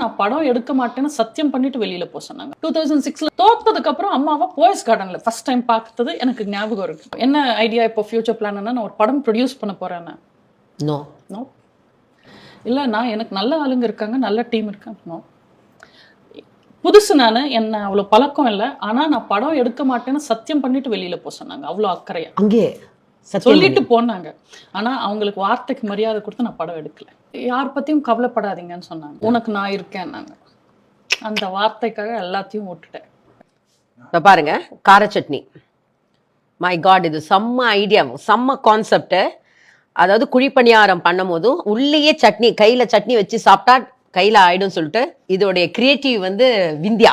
நான் படம் எடுக்க மாட்டேன்னு சத்தியம் பண்ணிட்டு வெளியில போக சொன்னாங்க. 2006 தோத்ததுக்கு அப்புறம் அம்மாவை போயஸ் கார்டன்ல ஃபர்ஸ்ட் டைம் பார்த்தது எனக்கு ஞாபகம் இருக்கு. என்ன ஐடியா இப்போ ஃபியூச்சர் பிளான் நான் ஒரு படம் ப்ரொடியூஸ் பண்ண போறேன். நோ நோ இல்ல, நான் எனக்கு நல்ல ஆளுங்க இருக்காங்க, நல்ல டீம் இருக்காங்க. நோ, புதுசு நான் என்ன அவ்வளோ பழக்கம் இல்லை. ஆனா நான் படம் எடுக்க மாட்டேன்னு சத்தியம் பண்ணிட்டு வெளியில போக சொன்னாங்க. அவ்வளோ அக்கறையா அங்கே சொல்லிட்டு போனாங்க. ஆனா அவங்களுக்கு வார்த்தைக்கு மரியாதை கொடுத்து நான் படம் எடுக்கல. யார் பத்தியும் கவலைப்படாதீங்கன்னு சொன்னாங்க. உனக்கு நான் இருக்கேன். நாங்க அந்த வார்த்தைக்காக எல்லாத்தையும் விட்டுட்டேன். பாருங்க, கார சட்னி, மை காட், இது செம்ம ஐடியா, செம்ம கான்செப்ட். அதாவது குழிப்பணியாரம் பண்ணும் போதும் உள்ளேயே சட்னி, கையில சட்னி வச்சு சாப்பிட்டா கையில ஆயிடும் சொல்லிட்டு இதோடைய கிரியேட்டிவ் வந்து விந்தியா.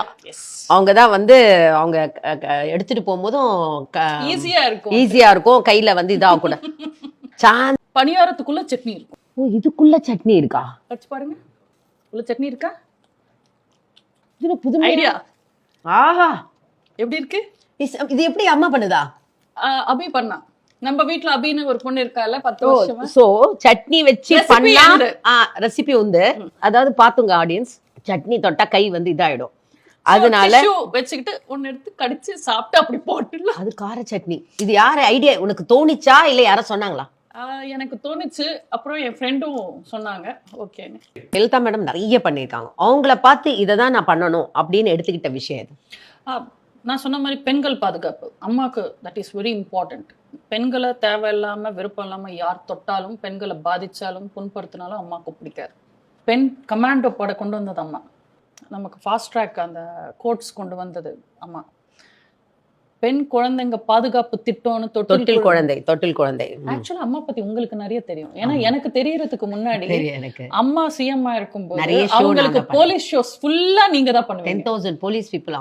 அவங்க தான் வந்து அவங்க எடுத்துட்டு போகும்போதும் ஈஸியா இருக்கும், கையில வந்து இதாக கூட. பணியாரத்துக்குள்ள சட்னி இருக்கும். ஓ, இதுக்குள்ள சட்னி இருக்கா? வச்சு பாருங்க, உள்ள சட்னி இருக்கா? இது புது ஐடியா. ஆஹா, எப்படி இருக்கு? இது எப்படி அம்மா பண்ணுதா? அபி பண்ணா. நம்ம வீட்ல அபின்னு ஒரு பொண்ணு இருக்கால 10 வருஷமா. சோ சட்னி வச்சு பண்ணா ரெசிபி உண்டு. அதாவது பாத்துங்க ஆடியன்ஸ், சட்னி தொட்டா கை வந்து இதாயிடும். அதனால வச்சுக்கிட்டு ஒன்னு எடுத்து கடிச்சு சாப்பிட்டு அப்படி போட்டுடலாம். அது கார சட்னி. இது யாரு ஐடியா? உனக்கு தோணிச்சா இல்ல யாரும் சொன்னாங்களா? எனக்கு தோணுச்சு. அப்புறம் என் ஃப்ரெண்டும் சொன்னாங்க ஓகேன்னு. லலிதா மேடம் நிறைய பண்ணியிருக்காங்க. அவங்கள பார்த்து இதை தான் நான் பண்ணணும் அப்படின்னு எடுத்துக்கிட்ட விஷயம் இது. நான் சொன்ன மாதிரி பெண்கள் பாதுகாப்பு அம்மாவுக்கு தட் இஸ் வெரி இம்பார்ட்டன்ட். பெண்களை தேவையில்லாம விருப்பம் இல்லாம யார் தொட்டாலும், பெண்களை பாதிச்சாலும் புண்படுத்தினாலும் அம்மாவுக்கு பிடிக்காது. பெண் கமாண்டோ பட கொண்டு வந்தது அம்மா. நமக்கு ஃபாஸ்ட் ட்ராக் அந்த கோட்ஸ் கொண்டு வந்தது அம்மா. பெண் குழந்தைங்க பாதுகாப்பு திட்டம்னு தொட்டில் குழந்தை. ஆக்சுவலா அம்மா பத்தி உங்களுக்கு நிறைய தெரியும். ஏன்னா எனக்கு தெரியறதுக்கு முன்னாடி அம்மா சிஎம் இருக்கும்போது அவங்களுக்கு போலீஸ் ஷோஸ் ஃபுல்லா நீங்க தான் பண்ணுவீங்க. 10,000 போலீஸ் பீப்புள்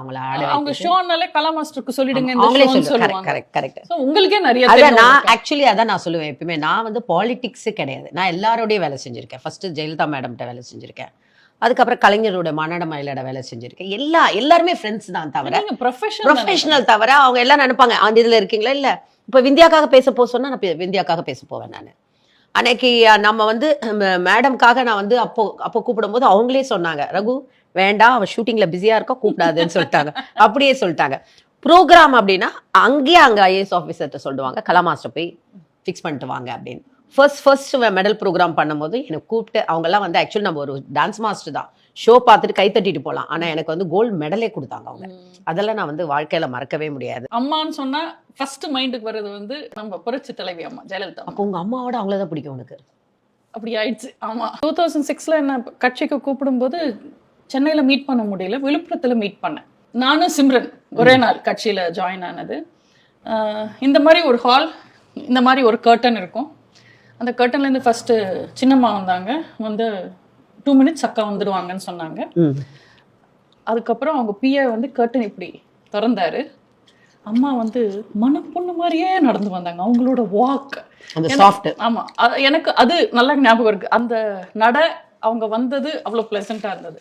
அவங்க ஷோனாலே கலா மாஸ்டருக்கு சொல்லிடுங்க இந்த ஷோன்னு சொல்லுவாங்க. கரெக்ட். சோ உங்களுக்கே நிறைய தெரியும். நான் ஆக்சுவலி அதான் நான் சொல்லுவேன் எப்பவுமே, நான் வந்து பாலிடிக்ஸ் கிடையாது. நான் எல்லாரோடய வேலை செஞ்சிருக்கேன். ஃபர்ஸ்ட் ஜெயலலிதா மேடம்கிட்ட வேலை செஞ்சிருக்கேன். அதுக்கப்புறம் கலைஞரோட மாநாட மயிலோட வேலை செஞ்சிருக்கேன். எல்லாருமே ஃப்ரெண்ட்ஸ் தான், தவிர ப்ரொஃபஷனல் தவிர அவங்க எல்லாம் நினைப்பாங்க அந்த இதுல இருக்கீங்களா. இல்ல இப்ப விந்தியாக்காக பேச போக சொன்னா நான் விந்தியாக்காக பேச போவேன். நான் அன்னைக்கு நம்ம வந்து மேடம்காக நான் வந்து அப்போ கூப்பிடும் போது அவங்களே சொன்னாங்க, ரகு வேண்டாம், அவ ஷூட்டிங்ல பிஸியா இருக்கா, கூப்பிடாதுன்னு சொல்லிட்டாங்க. அப்படியே சொல்லிட்டாங்க. ப்ரோக்ராம் அப்படின்னா அங்கேயே அங்க ஐஏஎஸ் ஆஃபீஸர்கிட்ட சொல்லுவாங்க, கலா மாஸ்டர் போய் ஃபிக்ஸ் பண்ணிட்டு வாங்க அப்படின்னு. ஃபர்ஸ்ட் மெடல் ப்ரோக்ராம் பண்ணும்போது எனக்கு கூப்பிட்டு அவங்கெல்லாம் வந்து ஆக்சுவலி நம்ம ஒரு டான்ஸ் மாஸ்டர் தான், ஷோ பார்த்துட்டு கை தட்டிட்டு போகலாம். ஆனால் எனக்கு வந்து கோல்டு மெடலே கொடுத்தாங்க அவங்க. அதெல்லாம் நான் வந்து வாழ்க்கையில மறக்கவே முடியாது. அம்மான்னு சொன்னா ஃபர்ஸ்ட் மைண்டுக்கு வர்றது வந்து நம்ம புரட்சி தலைவி அம்மா ஜெயலலிதா. அப்போ உங்க அம்மாவோட அவங்கள தான் பிடிக்கும் உனக்கு? அப்படி ஆயிடுச்சு. ஆமா, 2006 என்ன கட்சிக்கு கூப்பிடும்போது சென்னையில மீட் பண்ண முடியல, விழுப்புரத்துல மீட் பண்ணேன். நானும் சிம்ரன் ஒரே நாள் கட்சியில ஜாயின் ஆனது. இந்த மாதிரி ஒரு ஹால், இந்த மாதிரி ஒரு கர்டன் இருக்கும். அந்த கர்டன்லேருந்து ஃபஸ்ட்டு சின்னம்மா வந்தாங்க. வந்து 2 minutes அக்கா வந்துடுவாங்கன்னு சொன்னாங்க. அதுக்கப்புறம் அவங்க பிஏ வந்து கர்டன் இப்படி திறந்தாரு. அம்மா வந்து மனப்பொண்ணு மாதிரியே நடந்து வந்தாங்க. அவங்களோட வாக் ஆமாம், எனக்கு அது நல்லா ஞாபகம் இருக்கு. அந்த நட அவங்க வந்தது அவ்வளோ ப்ளசண்ட்டாக இருந்தது.